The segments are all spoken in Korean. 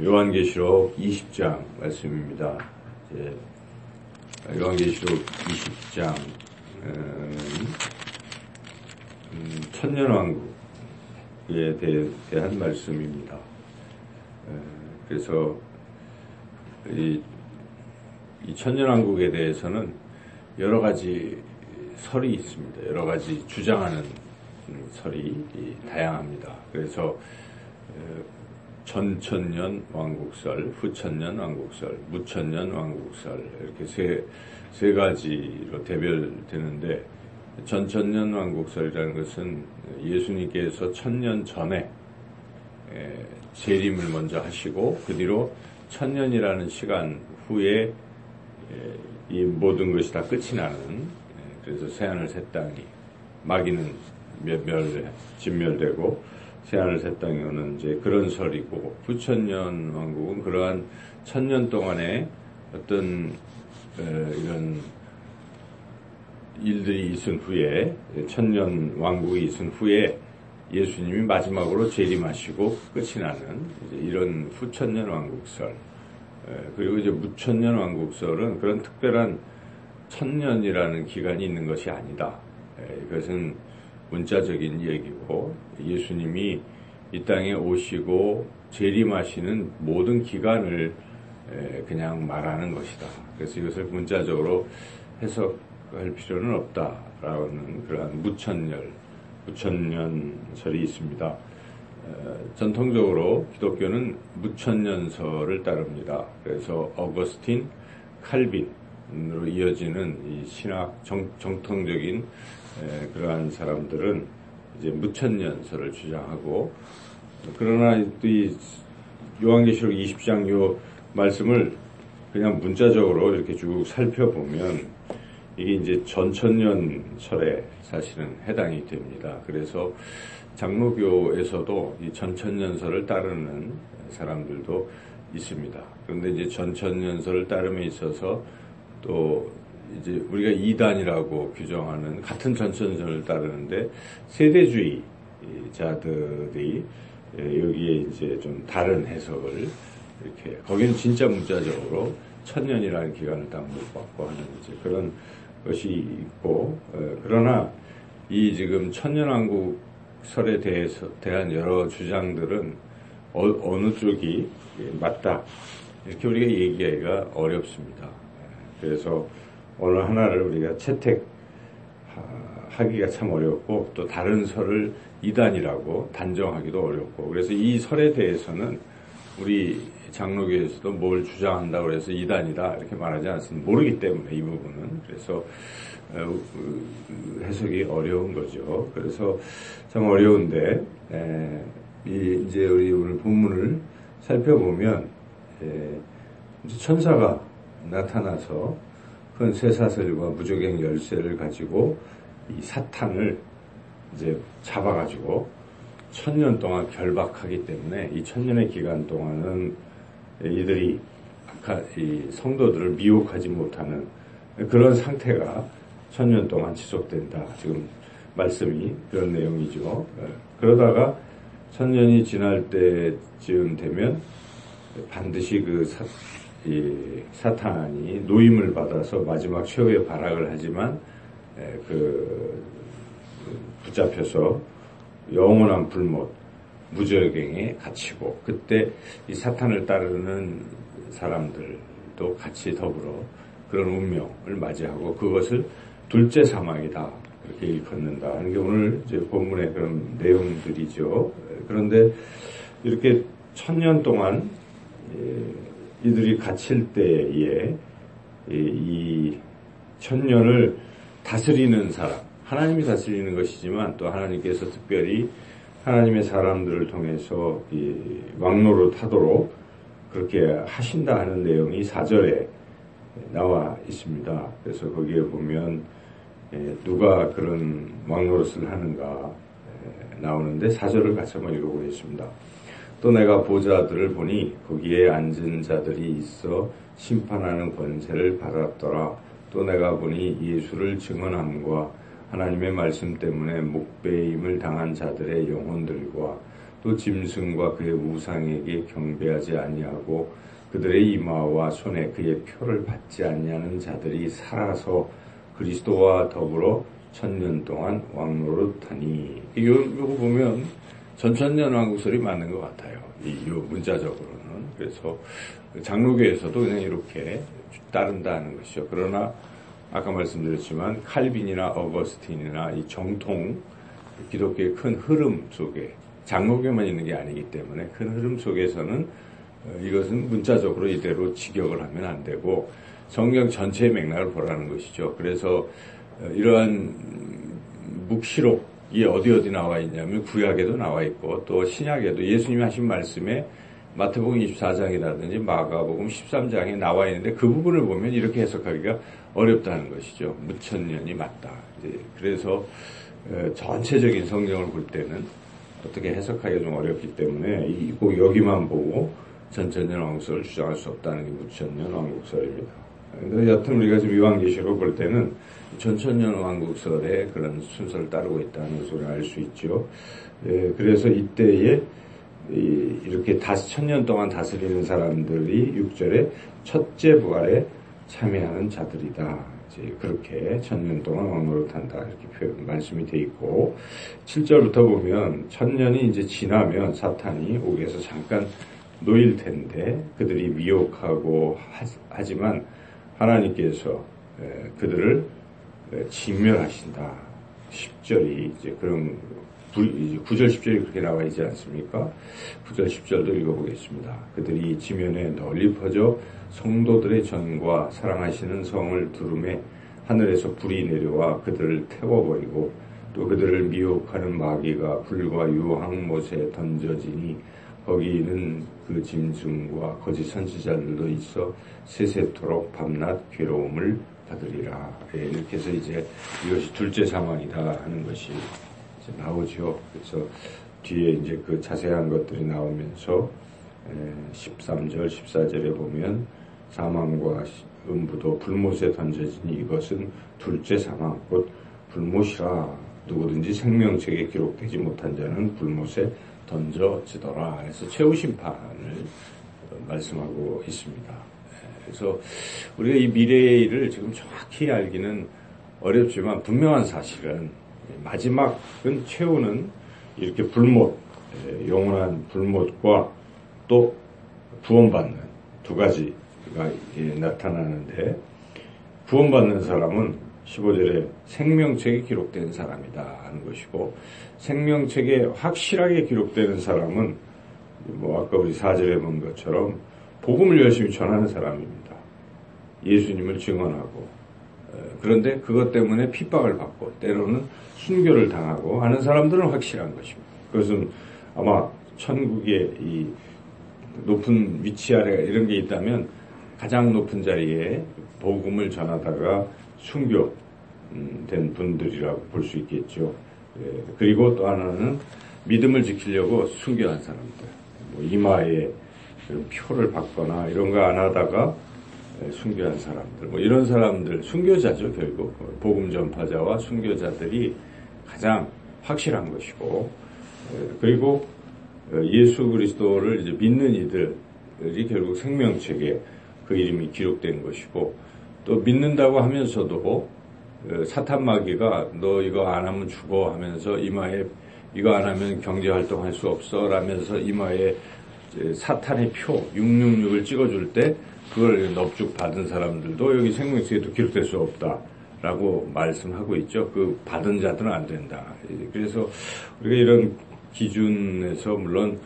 요한계시록 20장 말씀입니다. 요한계시록 20장 천년왕국에 대한 말씀입니다. 그래서 이 천년왕국에 대해서는 여러 가지 설이 있습니다. 여러 가지 주장하는 설이 다양합니다. 그래서 전천년 왕국설, 후천년 왕국설, 무천년 왕국설 이렇게 세 가지로 대별되는데, 전천년 왕국설이라는 것은 예수님께서 1000년 전에 재림을 먼저 하시고 그 뒤로 1000년이라는 시간 후에 이 모든 것이 다 끝이 나는, 그래서 새하늘 새 땅이, 마귀는 진멸되고 새하늘 새 땅이 오는 이제 그런 설이고, 후천년 왕국은 그러한 1000년 동안에 어떤 이런 일들이 있은 후에, 1000년 왕국이 있은 후에 예수님이 마지막으로 재림하시고 끝이 나는 이제 이런 후천년 왕국설. 그리고 이제 무천년 왕국설은 그런 특별한 1000년이라는 기간이 있는 것이 아니다. 이것은 문자적인 얘기고, 예수님이 이 땅에 오시고 재림하시는 모든 기간을 그냥 말하는 것이다. 그래서 이것을 문자적으로 해석할 필요는 없다라는 그러한 무천년설이 있습니다. 전통적으로 기독교는 무천년설을 따릅니다. 그래서 어거스틴, 칼빈으로 이어지는 이 신학 정통적인 그러한 사람들은 이제 무천년설을 주장하고, 그러나 이 요한계시록 20장 요 말씀을 그냥 문자적으로 이렇게 쭉 살펴보면 이게 이제 전천년설에 사실은 해당이 됩니다. 그래서 장로교에서도 이 전천년설을 따르는 사람들도 있습니다. 그런데 이제 전천년설을 따름에 있어서 또 이제 우리가 이단이라고 규정하는 같은 전천년설을 따르는데 세대주의자들이 여기에 이제 좀 다른 해석을 이렇게, 거기는 진짜 문자적으로 1000년이라는 기간을 딱 못 받고 하는 이제 그런 것이 있고, 그러나 이 지금 천년왕국설에 대한 여러 주장들은 어느 쪽이 맞다 이렇게 우리가 얘기하기가 어렵습니다. 그래서 어느 하나를 우리가 채택하기가 참 어렵고, 또 다른 설을 이단이라고 단정하기도 어렵고, 그래서 이 설에 대해서는 우리 장로교에서도 뭘 주장한다고 해서 이단이다 이렇게 말하지 않습니다. 모르기 때문에 이 부분은. 그래서 해석이 어려운 거죠. 그래서 참 어려운데, 이제 우리 오늘 본문을 살펴보면 천사가 나타나서 큰 쇠사슬과 무저갱 열쇠를 가지고 이 사탄을 이제 잡아가지고 1000년 동안 결박하기 때문에, 이 1000년의 기간 동안은 이들이 이 성도들을 미혹하지 못하는 그런 상태가 1000년 동안 지속된다. 지금 말씀이 그런 내용이죠. 그러다가 1000년이 지날 때쯤 되면 반드시 이 사탄이 노임을 받아서 마지막 최후의 발악을 하지만 붙잡혀서 영원한 불못, 무저갱에 갇히고, 그때 이 사탄을 따르는 사람들도 같이 더불어 그런 운명을 맞이하고 그것을 둘째 사망이다 그렇게 일컫는다 하는 게 오늘 이제 본문의 그런 내용들이죠. 그런데 이렇게 1000년 동안 이들이 갇힐 때에 이 1000년을 다스리는 사람, 하나님이 다스리는 것이지만 또 하나님께서 특별히 하나님의 사람들을 통해서 이 왕노로 타도록 그렇게 하신다 하는 내용이 4절에 나와 있습니다. 그래서 거기에 보면 누가 그런 왕노릇을 하는가 나오는데, 4절을 같이 한번 읽어보겠습니다. 또 내가 보좌들을 보니 거기에 앉은 자들이 있어 심판하는 권세를 받았더라. 또 내가 보니 예수를 증언함과 하나님의 말씀 때문에 목배임을 당한 자들의 영혼들과 또 짐승과 그의 우상에게 경배하지 아니하고 그들의 이마와 손에 그의 표를 받지 아니하는 자들이 살아서 그리스도와 더불어 1000년 동안 왕노릇하니. 이거 보면 전천년 왕국설이 맞는 것 같아요. 이 문자적으로는. 그래서 장로교에서도 그냥 이렇게 따른다는 것이죠. 그러나 아까 말씀드렸지만 칼빈이나 어거스틴이나 이 정통 기독교의 큰 흐름 속에 장로교만 있는 게 아니기 때문에 큰 흐름 속에서는 이것은 문자적으로 이대로 직역을 하면 안 되고 성경 전체의 맥락을 보라는 것이죠. 그래서 이러한 묵시록이 어디 나와 있냐면 구약에도 나와 있고 또 신약에도 예수님이 하신 말씀에 마태복음 24장이라든지 마가복음 13장에 나와 있는데 그 부분을 보면 이렇게 해석하기가 어렵다는 것이죠. 무천년이 맞다. 그래서 전체적인 성경을 볼 때는 어떻게 해석하기가 좀 어렵기 때문에 꼭 여기만 보고 전천년 왕국설을 주장할 수 없다는 게 무천년 왕국설입니다. 근데 여튼 우리가 지금 요한계시록 볼 때는 전천년 왕국설의 그런 순서를 따르고 있다는 것을 알 수 있죠. 그래서 이때에 이렇게 1000년 동안 다스리는 사람들이 6절에 첫째 부활에 참여하는 자들이다. 이제 그렇게 1000년 동안 왕노릇한다. 이렇게 말씀이 돼 있고 7절부터 보면 1000년이 이제 지나면 사탄이 옥에서 잠깐 놓일 텐데 그들이 미혹하고 하지만 하나님께서 그들을 진멸하신다. 10절이 이제 그런 9절 10절이 그렇게 나와 있지 않습니까? 9절 10절도 읽어보겠습니다. 그들이 지면에 널리 퍼져 성도들의 전과 사랑하시는 성을 두름에 하늘에서 불이 내려와 그들을 태워버리고 또 그들을 미혹하는 마귀가 불과 유황못에 던져지니 거기는 그 짐승과 거짓 선지자들도 있어 세세토록 밤낮 괴로움을 받으리라. 이렇게 해서 이제 이것이 둘째 상황이다 하는 것이 이제 나오죠. 그래서 뒤에 이제 그 자세한 것들이 나오면서 13절, 14절에 보면 사망과 음부도 불못에 던져지니 이것은 둘째 상황, 곧 불못이라. 누구든지 생명책에 기록되지 못한 자는 불못에 던져지더라. 그래서 최후 심판을 말씀하고 있습니다. 그래서 우리가 이 미래를 지금 정확히 알기는 어렵지만 분명한 사실은 마지막은 최후는 이렇게 불못, 영원한 불못과 또 구원받는 두 가지가 나타나는데 구원받는 사람은 15절에 생명책에 기록된 사람이다 하는 것이고 생명책에 확실하게 기록되는 사람은 뭐 아까 우리 4절에 본 것처럼 복음을 열심히 전하는 사람입니다. 예수님을 증언하고 그런데 그것 때문에 핍박을 받고 때로는 순교를 당하고 하는 사람들은 확실한 것입니다. 그것은 아마 천국의 이 높은 위치 아래 이런 게 있다면 가장 높은 자리에 복음을 전하다가 순교된 분들이라고 볼 수 있겠죠. 그리고 또 하나는 믿음을 지키려고 순교한 사람들, 뭐 이마에 표를 받거나 이런 거 안 하다가 순교한 사람들, 뭐 이런 사람들, 순교자죠, 결국. 복음 전파자와 순교자들이 가장 확실한 것이고, 그리고 예수 그리스도를 이제 믿는 이들이 결국 생명책에 그 이름이 기록된 것이고, 또 믿는다고 하면서도 사탄 마귀가 너 이거 안 하면 죽어 하면서 이마에 이거 안 하면 경제활동 할 수 없어 라면서 이마에 사탄의 표 666을 찍어줄 때 그걸 넙죽 받은 사람들도 여기 생명책에도 기록될 수 없다라고 말씀하고 있죠. 그 받은 자들은 안 된다. 그래서 우리가 이런 기준에서 물론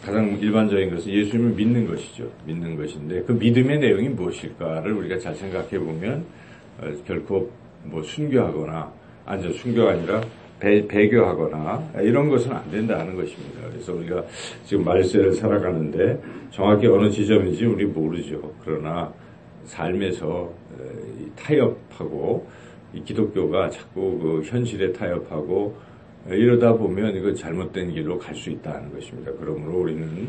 가장 일반적인 것은 예수님을 믿는 것이죠. 믿는 것인데 그 믿음의 내용이 무엇일까를 우리가 잘 생각해 보면 결코 뭐 순교하거나 아니죠. 순교가 아니라 배교하거나 이런 것은 안 된다는 것입니다. 그래서 우리가 지금 말세를 살아가는데 정확히 어느 지점인지 우리 모르죠. 그러나 삶에서 타협하고 이 기독교가 자꾸 그 현실에 타협하고 이러다 보면 이거 잘못된 길로 갈 수 있다는 것입니다. 그러므로 우리는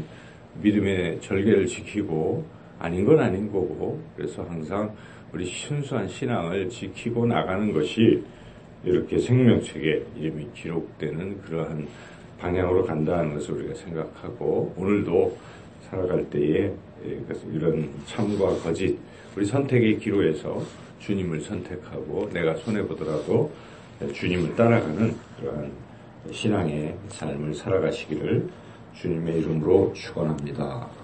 믿음의 절개를 지키고 아닌 건 아닌 거고 그래서 항상 우리 순수한 신앙을 지키고 나가는 것이 이렇게 생명책에 이름이 기록되는 그러한 방향으로 간다는 것을 우리가 생각하고 오늘도 살아갈 때에 이런 참과 거짓, 우리 선택의 기로에서 주님을 선택하고 내가 손해보더라도 주님을 따라가는 그러한 신앙의 삶을 살아가시기를 주님의 이름으로 축원합니다.